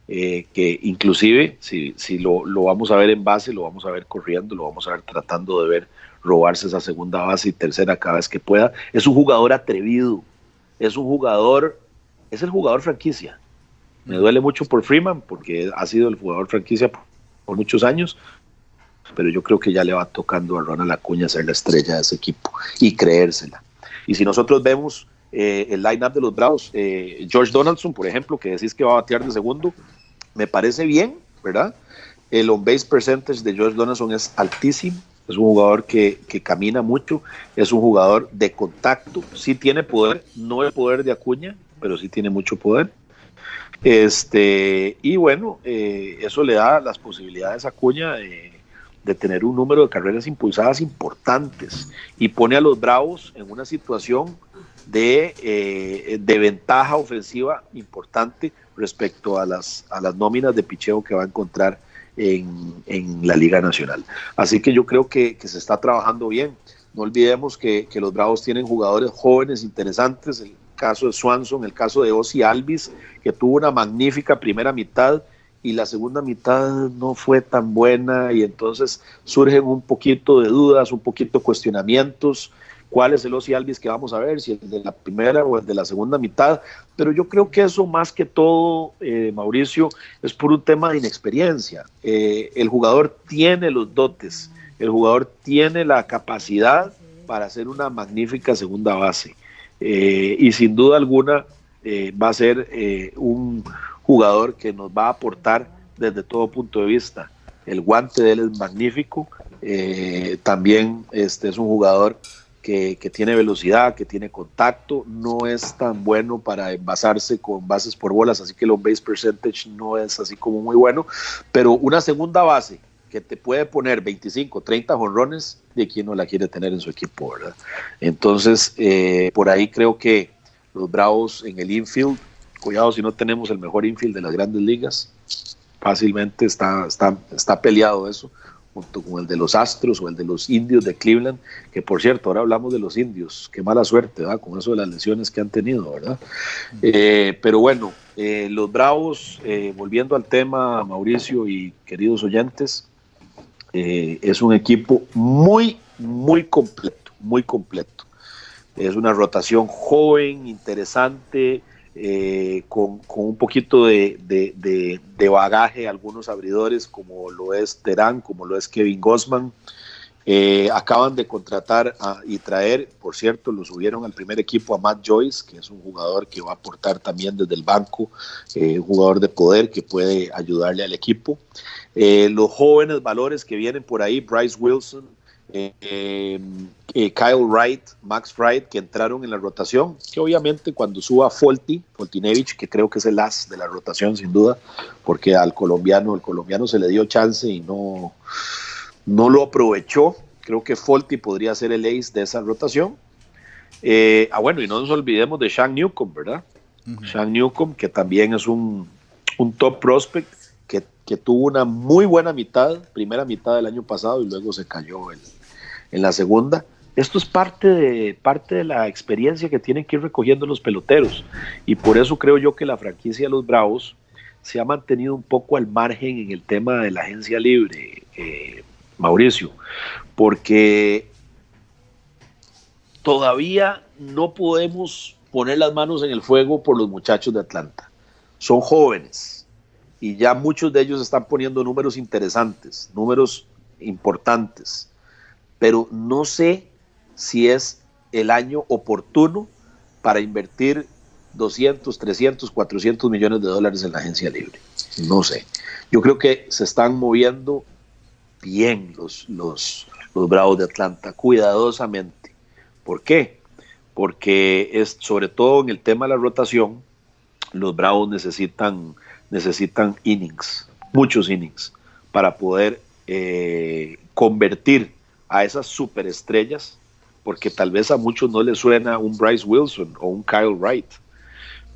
que inclusive si lo vamos a ver en base, lo vamos a ver corriendo, lo vamos a ver tratando de ver robarse esa segunda base y tercera cada vez que pueda. Es un jugador atrevido, es el jugador franquicia. Me duele mucho por Freeman, porque ha sido el jugador franquicia por muchos años, pero yo creo que ya le va tocando a Ronald Acuña ser la estrella de ese equipo y creérsela. Y si nosotros vemos el line-up de los Bravos. George Donaldson, por ejemplo, que decís que va a batear de segundo, me parece bien, ¿verdad? El on-base percentage de George Donaldson es altísimo. Es un jugador que camina mucho, es un jugador de contacto, sí tiene poder, no el poder de Acuña, pero sí tiene mucho poder. Y bueno, eso le da las posibilidades a Acuña de tener un número de carreras impulsadas importantes y pone a los Bravos en una situación de ventaja ofensiva importante respecto a las nóminas de picheo que va a encontrar en la Liga Nacional. Así que yo creo que se está trabajando bien. No olvidemos que los Bravos tienen jugadores jóvenes interesantes, el caso de Swanson, el caso de Ozzy Albies, que tuvo una magnífica primera mitad y la segunda mitad no fue tan buena, y entonces surgen un poquito de dudas, un poquito de cuestionamientos. ¿Cuál es el Ozzy Albies que vamos a ver? Si el de la primera o el de la segunda mitad. Pero yo creo que eso más que todo, Mauricio, es por un tema de inexperiencia. El jugador tiene los dotes, el jugador tiene la capacidad para hacer una magnífica segunda base. Y sin duda alguna va a ser un jugador que nos va a aportar desde todo punto de vista. El guante de él es magnífico. También es un jugador que tiene velocidad, que tiene contacto, no es tan bueno para envasarse con bases por bolas, así que el on-base percentage no es así como muy bueno, pero una segunda base que te puede poner 25, 30 jonrones, de quien no la quiere tener en su equipo, ¿verdad? Entonces, por ahí creo que los Bravos en el infield, cuidado si no tenemos el mejor infield de las grandes ligas, fácilmente está peleado eso, junto con el de los Astros o el de los Indios de Cleveland, que por cierto, ahora hablamos de los Indios, qué mala suerte, ¿verdad? Con eso de las lesiones que han tenido, ¿verdad? Pero bueno, los Bravos, volviendo al tema, Mauricio y queridos oyentes, es un equipo muy, muy completo, muy completo. Es una rotación joven, interesante, con un poquito de bagaje, algunos abridores como lo es Terán, como lo es Kevin Gausman. Acaban de contratar y traer, por cierto, lo subieron al primer equipo a Matt Joyce, que es un jugador que va a aportar también desde el banco, un jugador de poder que puede ayudarle al equipo. Los jóvenes valores que vienen por ahí, Bryce Wilson, Kyle Wright, Max Fried, que entraron en la rotación, que obviamente cuando suba Foltynewicz, que creo que es el as de la rotación sin duda, porque el colombiano se le dio chance y no lo aprovechó. Creo que Folty podría ser el ace de esa rotación. Bueno, y no nos olvidemos de Sean Newcomb, ¿verdad? Sean Newcomb, que también es un top prospect, que tuvo una muy buena primera mitad del año pasado, y luego se cayó en la segunda. Esto es parte de la experiencia que tienen que ir recogiendo los peloteros, y por eso creo yo que la franquicia de los Bravos se ha mantenido un poco al margen en el tema de la agencia libre, Mauricio, porque todavía no podemos poner las manos en el fuego por los muchachos de Atlanta. Son jóvenes y ya muchos de ellos están poniendo números interesantes, números importantes, pero no sé si es el año oportuno para invertir 200, 300, 400 millones de dólares en la agencia libre. No sé. Yo creo que se están moviendo bien los Bravos de Atlanta, cuidadosamente. ¿Por qué? Porque es sobre todo en el tema de la rotación, los Bravos necesitan innings, muchos innings, para poder convertir a esas superestrellas, porque tal vez a muchos no les suena un Bryce Wilson o un Kyle Wright,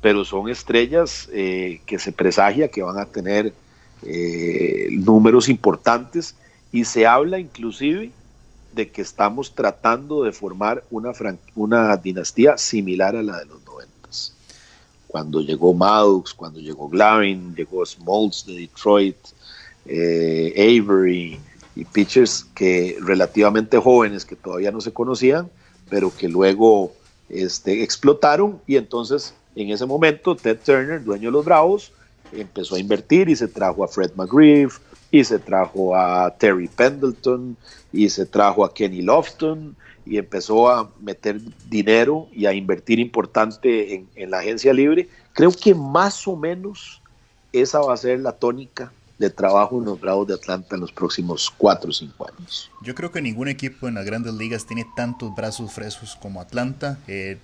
pero son estrellas que se presagia que van a tener números importantes, y se habla inclusive de que estamos tratando de formar una dinastía similar a la de los 90s. Cuando llegó Maddox, cuando llegó Glavine, llegó Smoltz de Detroit, Avery, y pitchers que relativamente jóvenes que todavía no se conocían, pero que luego explotaron, y entonces en ese momento Ted Turner, dueño de los Bravos, empezó a invertir y se trajo a Fred McGriff, y se trajo a Terry Pendleton, y se trajo a Kenny Lofton, y empezó a meter dinero y a invertir importante en la agencia libre. Creo que más o menos esa va a ser la tónica de trabajo en los Bravos de Atlanta en los próximos 4 o 5 años. Yo creo que ningún equipo en las grandes ligas tiene tantos brazos frescos como Atlanta.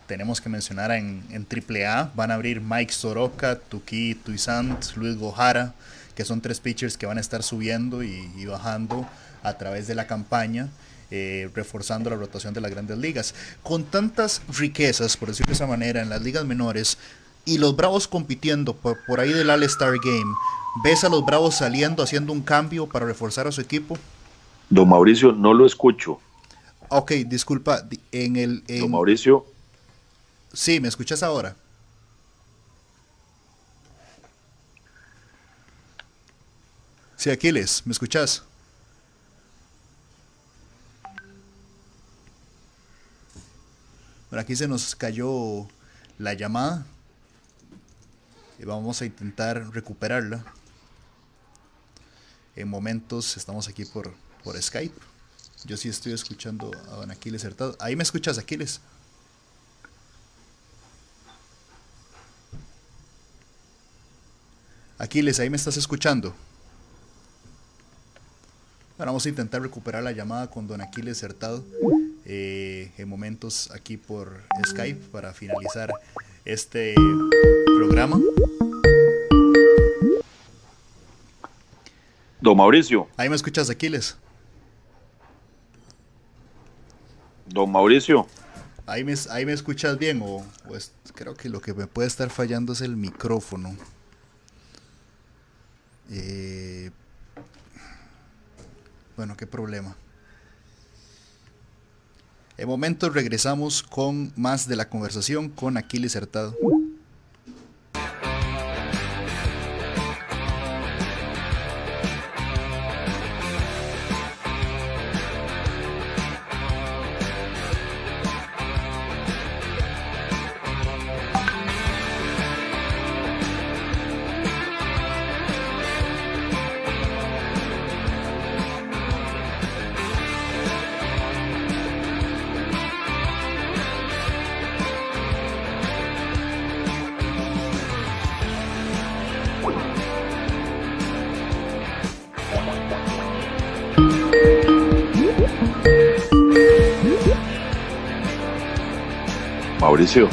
Tenemos que mencionar en AAA, van a abrir Mike Soroka, Tuki Toussaint, Luis Gohara, que son 3 pitchers que van a estar subiendo y bajando a través de la campaña, reforzando la rotación de las grandes ligas. Con tantas riquezas, por decirlo de esa manera, en las ligas menores, y los Bravos compitiendo por ahí del All-Star Game, ¿ves a los Bravos saliendo, haciendo un cambio para reforzar a su equipo? Don Mauricio, no lo escucho. Ok, disculpa, Don Mauricio. Sí, ¿me escuchas ahora? Sí, Aquiles, ¿me escuchas? Bueno, aquí se nos cayó la llamada y vamos a intentar recuperarla. En momentos estamos aquí por Skype. Yo sí estoy escuchando a don Aquiles Hurtado. ¿Ahí me escuchas, Aquiles? Aquiles, ¿ahí me estás escuchando? Bueno, vamos a intentar recuperar la llamada con don Aquiles Hurtado en momentos aquí por Skype para finalizar este programa. Don Mauricio. ¿Ahí me escuchas, Aquiles? Don Mauricio. ¿Ahí me escuchas bien? Creo que lo que me puede estar fallando es el micrófono. Bueno, qué problema. En momentos regresamos con más de la conversación con Aquiles Hurtado. Mauricio.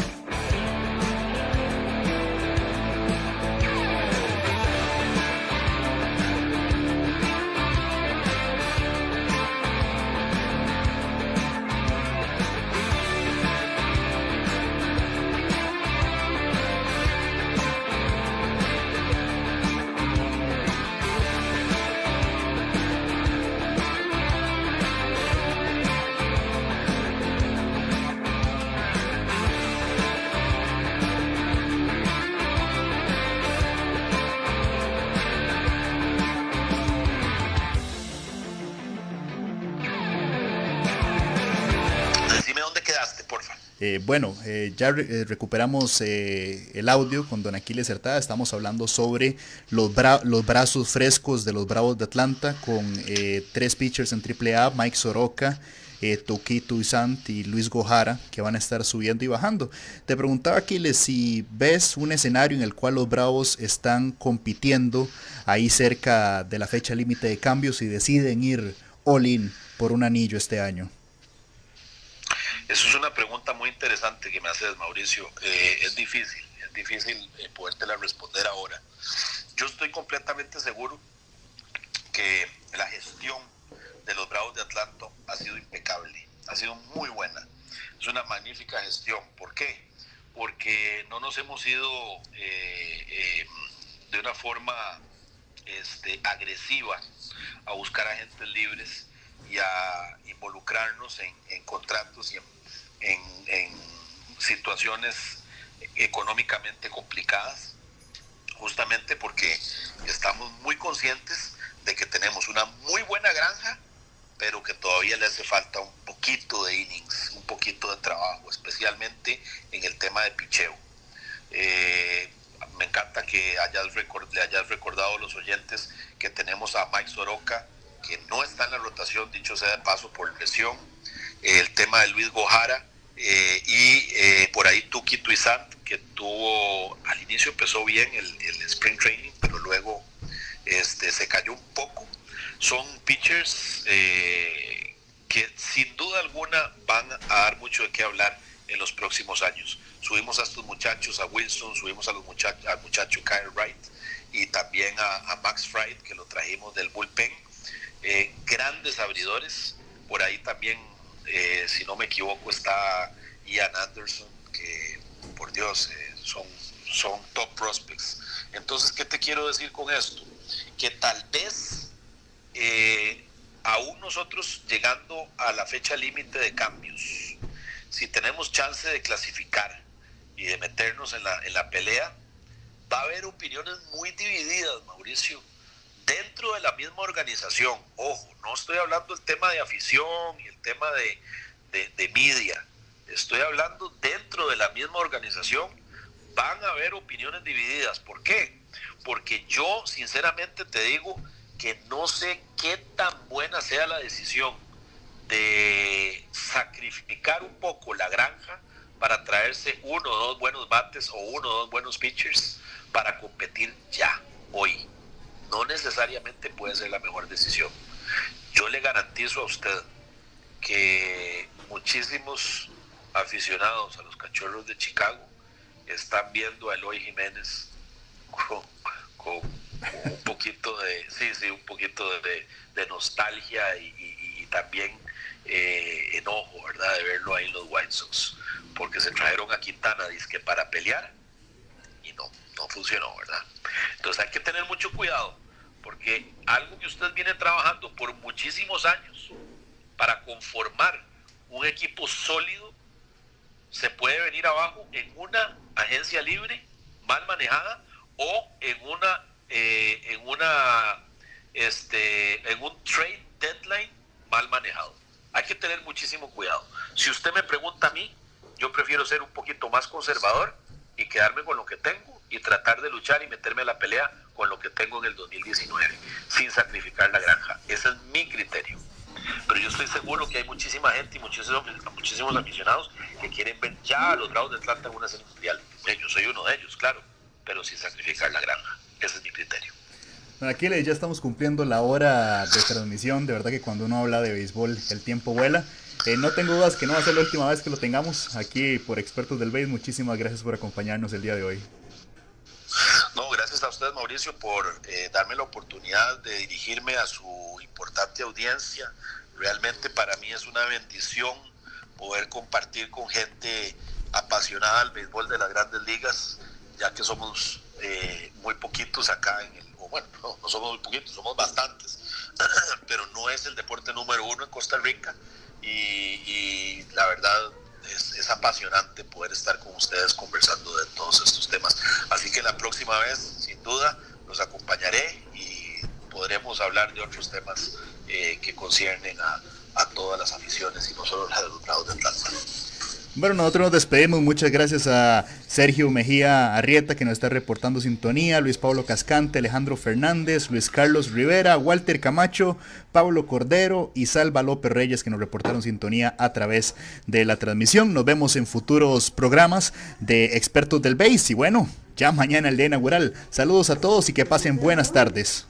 Ya recuperamos el audio con don Aquiles Hurtado. Estamos hablando sobre los brazos frescos de los Bravos de Atlanta con 3 pitchers en AAA, Mike Soroka, Tuki Toussaint y Luis Gohara, que van a estar subiendo y bajando. Te preguntaba, Aquiles, si ves un escenario en el cual los Bravos están compitiendo ahí cerca de la fecha límite de cambios y deciden ir all-in por un anillo este año. Eso es una pregunta muy interesante que me haces, Mauricio. Es difícil podértela responder ahora. Yo estoy completamente seguro que la gestión de los Bravos de Atlanta ha sido impecable, ha sido muy buena. Es una magnífica gestión. ¿Por qué? Porque no nos hemos ido de una forma agresiva a buscar agentes libres y a involucrarnos en contratos y en situaciones económicamente complicadas, justamente porque estamos muy conscientes de que tenemos una muy buena granja, pero que todavía le hace falta un poquito de innings, un poquito de trabajo, especialmente en el tema de picheo. Me encanta que le hayas recordado a los oyentes que tenemos a Mike Soroka, que no está en la rotación, dicho sea de paso, por lesión. el tema de Luis Gojara y por ahí Tuki Toussaint, que tuvo, al inicio empezó bien el Spring Training, pero luego se cayó un poco. Son pitchers que sin duda alguna van a dar mucho de qué hablar en los próximos años. Subimos a estos muchachos, a Wilson, subimos al muchacho Kyle Wright y también a Max Fried, que lo trajimos del bullpen. Grandes abridores. Por ahí también, si no me equivoco, está Ian Anderson, que por Dios, son top prospects. Entonces, ¿qué te quiero decir con esto? Que tal vez aún nosotros llegando a la fecha límite de cambios, si tenemos chance de clasificar y de meternos en la pelea, va a haber opiniones muy divididas, Mauricio, dentro de la misma organización. Ojo, no estoy hablando del tema de afición y el tema de media, estoy hablando dentro de la misma organización. Van a haber opiniones divididas. ¿Por qué? Porque yo sinceramente te digo que no sé qué tan buena sea la decisión de sacrificar un poco la granja para traerse 1 o 2 buenos bates o 1 o 2 buenos pitchers para competir ya, hoy. No necesariamente puede ser la mejor decisión. Yo le garantizo a usted que muchísimos aficionados a los Cachorros de Chicago están viendo a Eloy Jiménez con un poquito un poquito de nostalgia y también enojo, ¿verdad?, de verlo ahí en los White Sox, porque se trajeron a Quintana dizque para pelear y no funcionó, ¿verdad? Entonces hay que tener mucho cuidado, porque algo que usted viene trabajando por muchísimos años para conformar un equipo sólido se puede venir abajo en una agencia libre mal manejada o en un trade deadline mal manejado. Hay que tener muchísimo cuidado. Si usted me pregunta a mí, yo prefiero ser un poquito más conservador y quedarme con lo que tengo y tratar de luchar y meterme a la pelea con lo que tengo en el 2019, sin sacrificar la granja. Ese es mi criterio. Pero yo estoy seguro que hay muchísima gente y muchísimos aficionados que quieren ver ya a los Bravos de Atlanta en una serie mundial. Yo soy uno de ellos, claro, pero sin sacrificar la granja. Ese es mi criterio. Bueno, aquí ya estamos cumpliendo la hora de transmisión. De verdad que cuando uno habla de béisbol el tiempo vuela. No tengo dudas que no va a ser la última vez que lo tengamos aquí por Expertos del Béis. Muchísimas gracias por acompañarnos el día de hoy. No, gracias a usted, Mauricio, por darme la oportunidad de dirigirme a su importante audiencia. Realmente para mí es una bendición poder compartir con gente apasionada al béisbol de las grandes ligas, ya que somos muy poquitos acá no somos muy poquitos, somos bastantes, pero no es el deporte número 1 en Costa Rica y la verdad es apasionante poder estar con ustedes conversando de todos estos temas. Así que la próxima vez, sin duda, los acompañaré y podremos hablar de otros temas que conciernen a todas las aficiones y no solo las de los Bravos de Atlanta. Bueno, nosotros nos despedimos. Muchas gracias a Sergio Mejía Arrieta, que nos está reportando sintonía, Luis Pablo Cascante, Alejandro Fernández, Luis Carlos Rivera, Walter Camacho, Pablo Cordero y Salva López Reyes, que nos reportaron sintonía a través de la transmisión. Nos vemos en futuros programas de Expertos del Béis y bueno, ya mañana el día inaugural. Saludos a todos y que pasen buenas tardes.